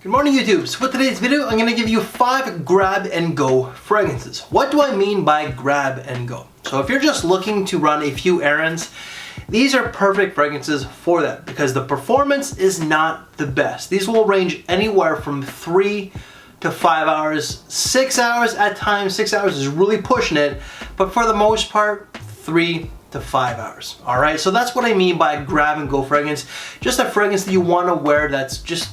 Good morning, YouTube. So for today's video, I'm going to give you 5 grab and go fragrances. What do I mean by grab and go? So if you're just looking to run a few errands, these are perfect fragrances for that because the performance is not the best. These will range anywhere from 3 to 5 hours, 6 hours at times. 6 hours is really pushing it, but for the most part, 3 to 5 hours. All right, so that's what I mean by grab and go fragrance. Just a fragrance that you want to wear that's just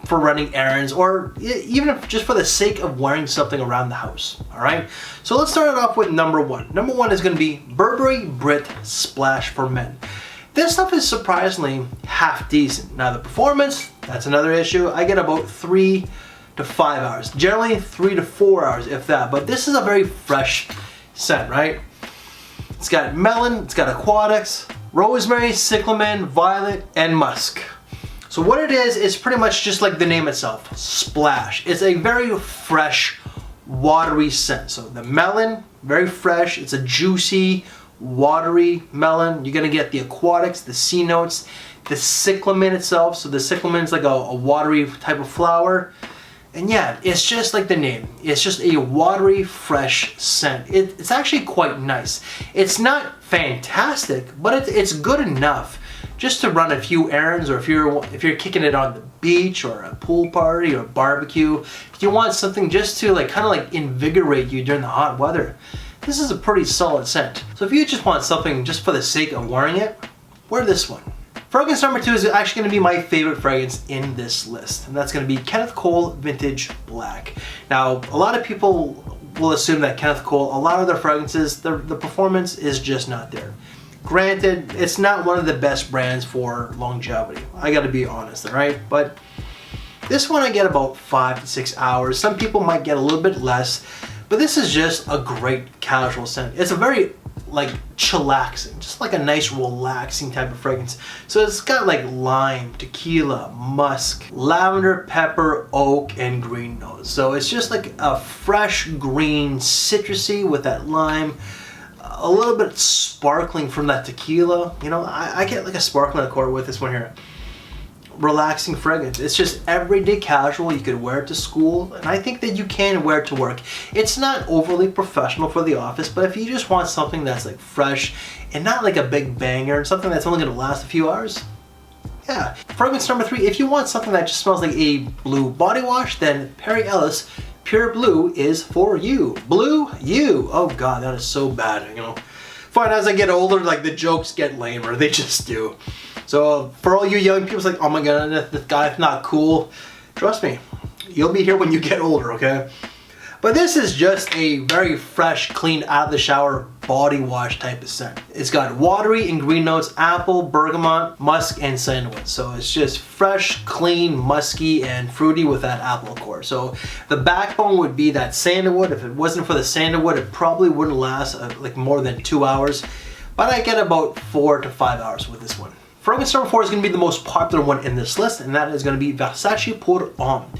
for running errands, or even if just for the sake of wearing something around the house. All right, so let's start it off with number one. Number one is going to be Burberry Splash for men. This stuff is surprisingly half decent. Now the performance, that's another issue. I get about 3 to 5 hours, generally 3 to 4 hours if that, but this is a very fresh scent, right? It's got melon, it's got aquatics, rosemary, cyclamen, violet, and musk. So what it is pretty much just like the name itself, Splash. It's a very fresh, watery scent. So the melon, very fresh. It's a juicy, watery melon. You're gonna get the aquatics, the sea notes, the cyclamen itself. So the cyclamen is like a watery type of flower. And yeah, it's just like the name. It's just a watery, fresh scent. It's actually quite nice. It's not fantastic, but it's good enough just to run a few errands, or if you're kicking it on the beach or a pool party or a barbecue. If you want something just to kind of invigorate you during the hot weather, this is a pretty solid scent. So if you just want something just for the sake of wearing it, wear this one. Fragrance number 2 is actually going to be my favorite fragrance in this list, and that's going to be Kenneth Cole Vintage Black. Now, a lot of people will assume that Kenneth Cole, a lot of their fragrances, the performance is just not there. Granted, it's not one of the best brands for longevity. I gotta be honest, alright? But this one I get about 5 to 6 hours. Some people might get a little bit less, but this is just a great casual scent. It's a very chillaxing, just like a nice relaxing type of fragrance. So it's got lime, tequila, musk, lavender, pepper, oak, and green notes. So it's just like a fresh green citrusy with that lime. A little bit sparkling from that tequila. You know, I get a sparkling accord with this one here. Relaxing fragrance. It's just everyday casual. You could wear it to school, and I think that you can wear it to work. It's not overly professional for the office, but if you just want something that's fresh and not a big banger and something that's only going to last a few hours, yeah. Fragrance number 3, if you want something that just smells like a blue body wash, then Perry Ellis Pure Blue is for you. Blue, you. Oh God, that is so bad. You know, fine, as I get older, the jokes get lamer. They just do. So for all you young people, it's oh my God, this guy's not cool. Trust me, you'll be here when you get older, okay? But this is just a very fresh, clean, out of the shower body wash type of scent. It's got watery and green notes, apple, bergamot, musk, and sandalwood. So it's just fresh, clean, musky, and fruity with that apple core. So the backbone would be that sandalwood. If it wasn't for the sandalwood, it probably wouldn't last more than 2 hours. But I get about 4 to 5 hours with this one. Fragrance number 4 is going to be the most popular one in this list, and that is going to be Versace Pour Homme.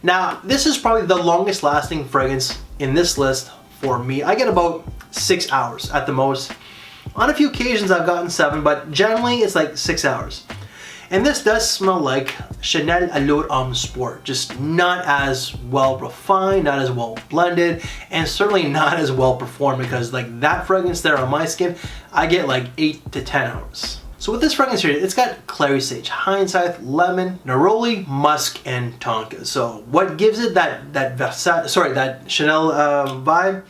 Now, this is probably the longest lasting fragrance in this list for me. I get about 6 hours at the most. On a few occasions I've gotten 7, but generally it's 6 hours. And this does smell like Chanel Allure Homme Sport, just not as well refined, not as well blended, and certainly not as well performed, because that fragrance there on my skin, I get 8 to 10 hours. So with this fragrance here, it's got clary sage, hindsight, lemon, neroli, musk, and tonka. So what gives it that Chanel vibe,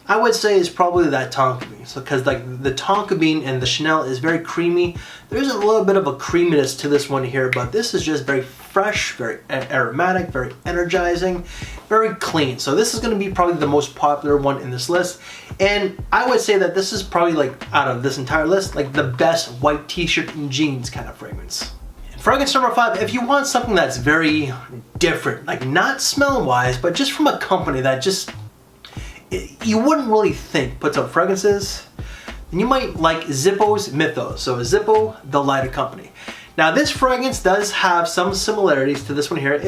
I would say is probably that tonka bean. So because the tonka bean and the Chanel is very creamy. There's a little bit of a creaminess to this one here, but this is just very fresh, very aromatic, very energizing, very clean. So this is going to be probably the most popular one in this list. And I would say that this is probably out of this entire list, the best white t-shirt and jeans kind of fragrance. And fragrance number 5, if you want something that's very different, not smell wise, but just from a company that just you wouldn't really think puts out fragrances, then you might like Zippo's Mythos. So Zippo, the lighter company. Now this fragrance does have some similarities to this one here.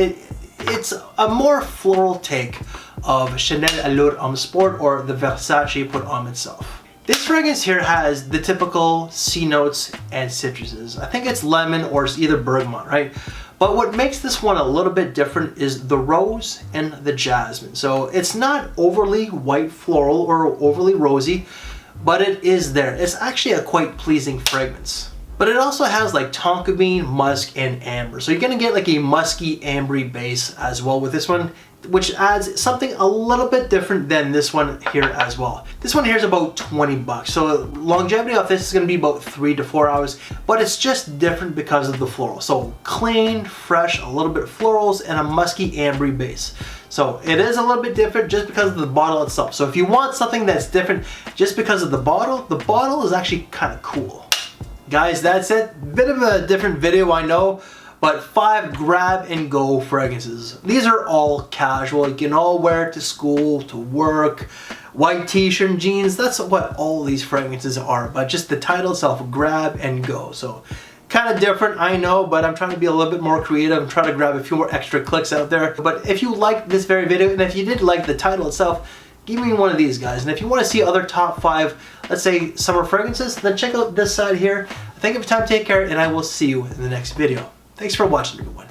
It's a more floral take of Chanel Allure Homme Sport, or the Versace Pour Homme itself. This fragrance here has the typical C notes and citruses. I think it's lemon or it's either bergamot, right? But what makes this one a little bit different is the rose and the jasmine. So it's not overly white floral or overly rosy, but it is there. It's actually a quite pleasing fragrance. But it also has like tonka bean, musk, and amber. So you're gonna get like a musky, ambery base as well with this one, which adds something a little bit different than this one here as well. This one here is about 20 bucks. So longevity of this is gonna be about 3 to 4 hours, but it's just different because of the floral. So clean, fresh, a little bit florals, and a musky, ambery base. So it is a little bit different just because of the bottle itself. So if you want something that's different just because of the bottle is actually kind of cool. Guys, that's it. Bit of a different video, I know, but 5 grab and go fragrances. These are all casual. You can all wear it to school, to work, white t-shirt and jeans. That's what all these fragrances are, but just the title itself, grab and go. So kind of different, I know, but I'm trying to be a little bit more creative. I'm trying to grab a few more extra clicks out there. But if you liked this very video, and if you did like the title itself, give me one of these guys. And if you want to see other top 5, let's say summer fragrances, then check out this side here. Thank you for your time, take care, and I will see you in the next video. Thanks for watching, everyone.